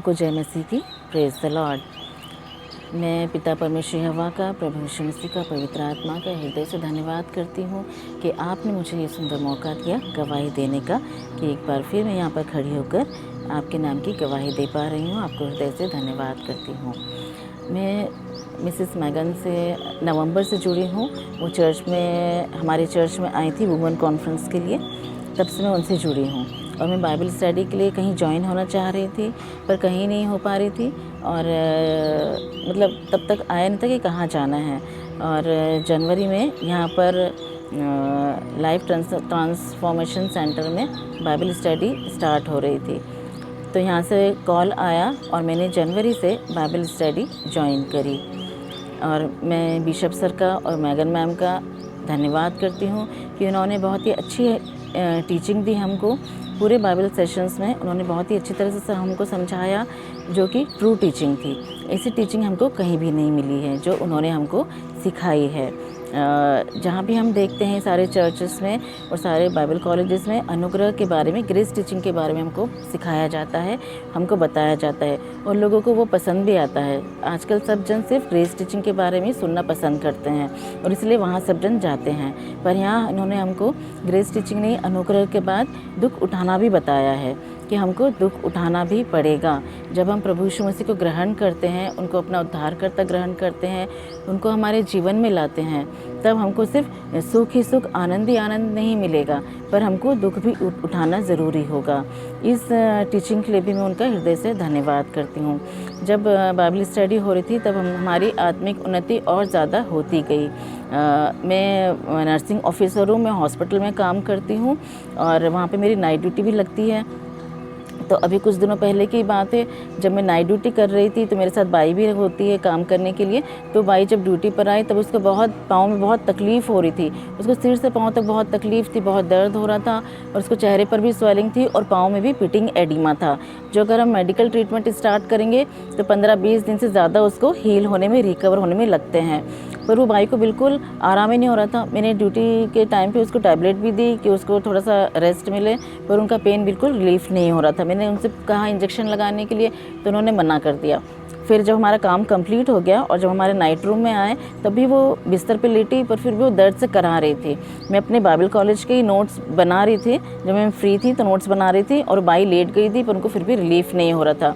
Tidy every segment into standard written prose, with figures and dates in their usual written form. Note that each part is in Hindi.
को जय मसीह की। Praise the Lord. मैं पिता परमेश्वर यहोवा का, प्रभु यीशु मसीह का, पवित्र आत्मा का हृदय से धन्यवाद करती हूँ कि आपने मुझे ये सुंदर मौका दिया गवाही देने का, कि एक बार फिर मैं यहाँ पर खड़ी होकर आपके नाम की गवाही दे पा रही हूँ। आपको हृदय से धन्यवाद करती हूँ। मैं मिसेस मैगन से नवंबर से जुड़ी हूँ। वो हमारे चर्च में आई थी वुमेन कॉन्फ्रेंस के लिए, तब से मैं उनसे जुड़ी हूँ। और मैं बाइबल स्टडी के लिए कहीं ज्वाइन होना चाह रही थी, पर कहीं नहीं हो पा रही थी। और मतलब तब तक आया नहीं था कि कहाँ जाना है। और जनवरी में यहाँ पर लाइफ ट्रांसफॉर्मेशन सेंटर में बाइबल स्टडी स्टार्ट हो रही थी। तो यहाँ से कॉल आया और मैंने जनवरी से बाइबल स्टडी ज्वाइन करी। और मैं बिशप सर का और मैगन मैम का धन्यवाद करती हूँ कि उन्होंने बहुत ही अच्छी टीचिंग दी हमको। पूरे बाइबल सेशंस में उन्होंने बहुत ही अच्छी तरह से हमको समझाया, जो कि ट्रू टीचिंग थी। ऐसी टीचिंग हमको कहीं भी नहीं मिली है जो उन्होंने हमको सिखाई है। जहाँ भी हम देखते हैं सारे चर्चेस में और सारे बाइबल कॉलेजेस में अनुग्रह के बारे में, ग्रेस टीचिंग के बारे में हमको सिखाया जाता है, हमको बताया जाता है और लोगों को वो पसंद भी आता है। आजकल सब जन सिर्फ ग्रेस टीचिंग के बारे में सुनना पसंद करते हैं और इसलिए वहाँ सब जन जाते हैं। पर यहाँ इन्होंने हमको ग्रेस टीचिंग नहीं, अनुग्रह के बाद दुख उठाना भी बताया है कि हमको दुख उठाना भी पड़ेगा। जब हम प्रभु यीशु मसीह को ग्रहण करते हैं, उनको अपना उद्धारकर्ता ग्रहण करते हैं, उनको हमारे जीवन में लाते हैं, तब हमको सिर्फ सुख ही सुख, आनंद ही आनंद नहीं मिलेगा, पर हमको दुख भी उठाना ज़रूरी होगा। इस टीचिंग के लिए भी मैं उनका हृदय से धन्यवाद करती हूँ। जब बाइबल स्टडी हो रही थी तब हमारी आत्मिक उन्नति और ज़्यादा होती गई। मैं नर्सिंग ऑफिसर हूँ, मैं हॉस्पिटल में काम करती हूँ और वहाँ पे मेरी नाइट ड्यूटी भी लगती है। तो अभी कुछ दिनों पहले की बात है, जब मैं नाइट ड्यूटी कर रही थी तो मेरे साथ बाई भी होती है काम करने के लिए। तो बाई जब ड्यूटी पर आई तब उसको पाँव में बहुत तकलीफ़ हो रही थी। उसको सिर से पाँव तक बहुत तकलीफ़ थी, बहुत दर्द हो रहा था और उसको चेहरे पर भी स्वेलिंग थी और पाँव में भी पिटिंग एडिमा था, जो अगर हम मेडिकल ट्रीटमेंट स्टार्ट करेंगे तो 15-20 दिन से ज़्यादा उसको हील होने में, रिकवर होने में लगते हैं। पर वो बाई को बिल्कुल आराम ही नहीं हो रहा था। मैंने ड्यूटी के टाइम पे उसको टैबलेट भी दी कि उसको थोड़ा सा रेस्ट मिले, पर उनका पेन बिल्कुल रिलीफ नहीं हो रहा था। मैंने उनसे कहा इंजेक्शन लगाने के लिए, तो उन्होंने मना कर दिया। फिर जब हमारा काम कंप्लीट हो गया और जब हमारे नाइट रूम में आए तब भी वो बिस्तर पे लेटी, पर फिर भी वो दर्द से करा रही थी। मैं अपने बाइबल कॉलेज के ही नोट्स बना रही थी, जब मैं फ्री थी तो नोट्स बना रही थी और बाई लेट गई थी, पर उनको फिर भी रिलीफ नहीं हो रहा था।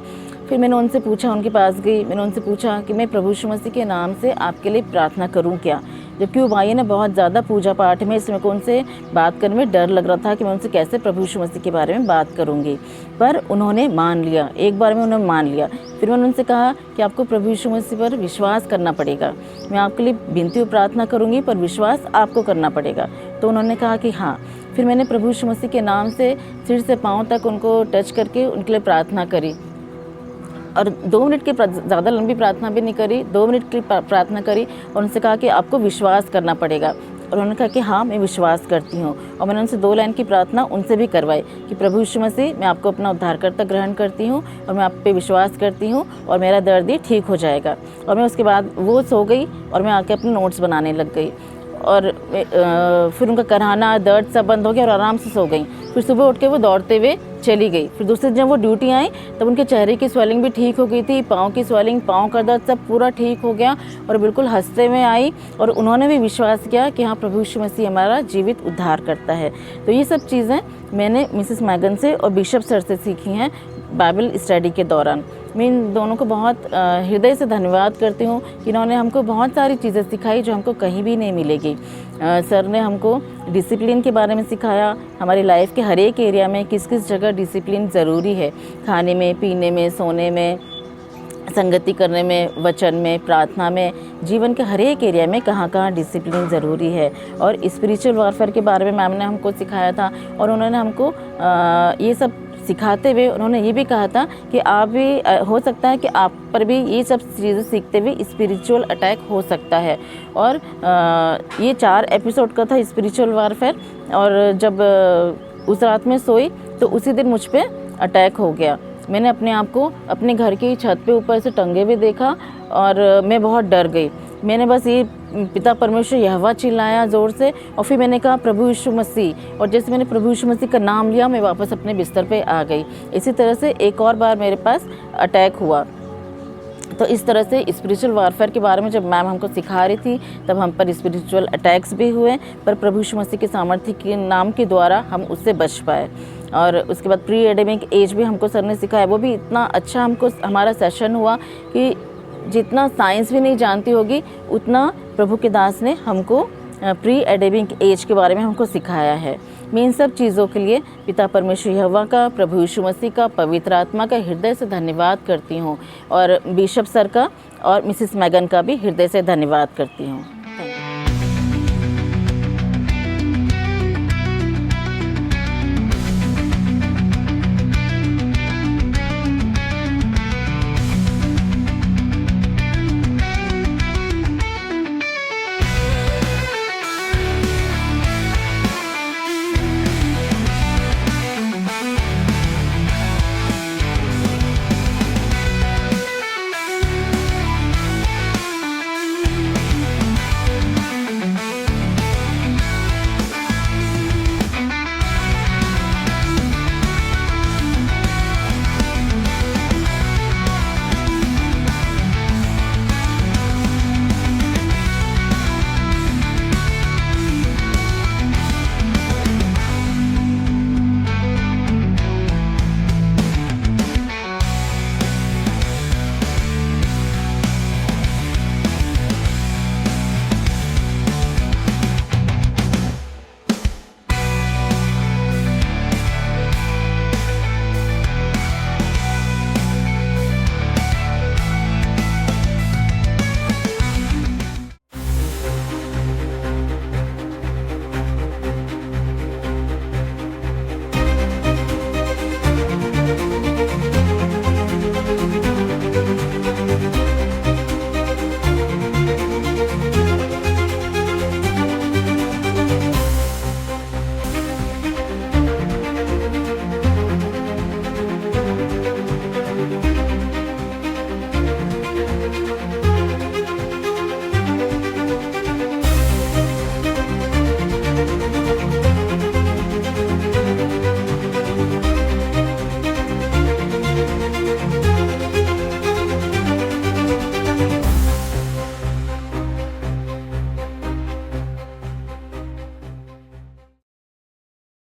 फिर मैंने उनसे पूछा, उनके पास गई, मैंने उनसे पूछा कि मैं प्रभु यीशु मसीह के नाम से आपके लिए प्रार्थना करूं क्या। जबकि वो भाई ने बहुत ज़्यादा पूजा पाठ में, इसमें को उनसे बात करने में डर लग रहा था कि मैं उनसे कैसे प्रभु यीशु मसीह के बारे में बात करूंगी। पर उन्होंने मान लिया, एक बार में उन्होंने मान लिया। फिर मैंने उनसे कहा कि आपको प्रभु यीशु मसीह पर विश्वास करना पड़ेगा। मैं आपके लिए विनती और प्रार्थना करूँगी, पर विश्वास आपको करना पड़ेगा। तो उन्होंने कहा कि हाँ। फिर मैंने प्रभु यीशु मसीह के नाम से सिर से पाँव तक उनको टच करके उनके लिए प्रार्थना करी और 2 मिनट की, ज़्यादा लंबी प्रार्थना भी नहीं करी, 2 मिनट की प्रार्थना करी और उनसे कहा कि आपको विश्वास करना पड़ेगा। और उन्होंने कहा कि हाँ मैं विश्वास करती हूँ। और मैंने उनसे 2 लाइन की प्रार्थना उनसे भी करवाई कि प्रभु यीशु मसीह, मैं आपको अपना उद्धारकर्ता ग्रहण करती हूँ और मैं आप पे विश्वास करती हूँ और मेरा दर्द ही ठीक हो जाएगा। और मैं उसके बाद वो सो गई और मैं आके अपने नोट्स बनाने लग गई और फिर उनका कराना, दर्द सब बंद हो गया और आराम से सो गई। फिर सुबह उठ के वो दौड़ते हुए चली गई। फिर दूसरे दिन जब वो ड्यूटी आई तब उनके चेहरे की स्वेलिंग भी ठीक हो गई थी, पाँव की स्वेलिंग, पाँव का दर्द सब पूरा ठीक हो गया और बिल्कुल हंसते हुए आई और उन्होंने भी विश्वास किया कि हाँ प्रभु यीशु मसीह हमारा जीवित उद्धार करता है। तो ये सब चीज़ें मैंने मिसेस मैगन से और बिशप सर से सीखी हैं बाइबल स्टडी के दौरान। मैं इन दोनों को बहुत हृदय से धन्यवाद करती हूँ कि इन्होंने हमको बहुत सारी चीज़ें सिखाई जो हमको कहीं भी नहीं मिलेगी। सर ने हमको डिसिप्लिन के बारे में सिखाया, हमारी लाइफ के हर एक एरिया में किस किस जगह डिसिप्लिन ज़रूरी है, खाने में, पीने में, सोने में, संगति करने में, वचन में, प्रार्थना में, जीवन के हर एक एरिया में कहाँ कहाँ डिसिप्लिन ज़रूरी है। और स्पिरिचुअल वॉरफेयर के बारे में मैम ने हमको सिखाया था और उन्होंने हमको ये सब सिखाते हुए उन्होंने ये भी कहा था कि आप भी हो सकता है कि आप पर भी ये सब चीज़ें सीखते हुए स्पिरिचुअल अटैक हो सकता है। और ये 4 एपिसोड का था स्पिरिचुअल वॉरफेयर। और जब उस रात में सोई तो उसी दिन मुझ पे अटैक हो गया। मैंने अपने आप को अपने घर की छत पे ऊपर से टंगे हुए देखा और मैं बहुत डर गई। मैंने बस ये पिता परमेश्वर यहोवा चिल्लाया ज़ोर से, और फिर मैंने कहा प्रभु यीशु मसीह, और जैसे मैंने प्रभु यीशु मसीह का नाम लिया मैं वापस अपने बिस्तर पे आ गई। इसी तरह से एक और बार मेरे पास अटैक हुआ। तो इस तरह से स्पिरिचुअल वारफेयर के बारे में जब मैम हमको सिखा रही थी तब हम पर स्पिरिचुअल अटैक्स भी हुए, पर प्रभु यीशु मसीह के सामर्थ्य के नाम के द्वारा हम उससे बच पाए। और उसके बाद प्री एडेमिक एज भी हमको सर ने सिखाया, वो भी इतना अच्छा हमको हमारा सेशन हुआ कि जितना साइंस भी नहीं जानती होगी उतना प्रभु के दास ने हमको प्री एडेमिक एज के बारे में हमको सिखाया है। मैं इन सब चीज़ों के लिए पिता परमेश्वर यहोवा का, प्रभु यीशु मसीह का, पवित्र आत्मा का हृदय से धन्यवाद करती हूँ, और बिशप सर का और मिसिस मैगन का भी हृदय से धन्यवाद करती हूँ।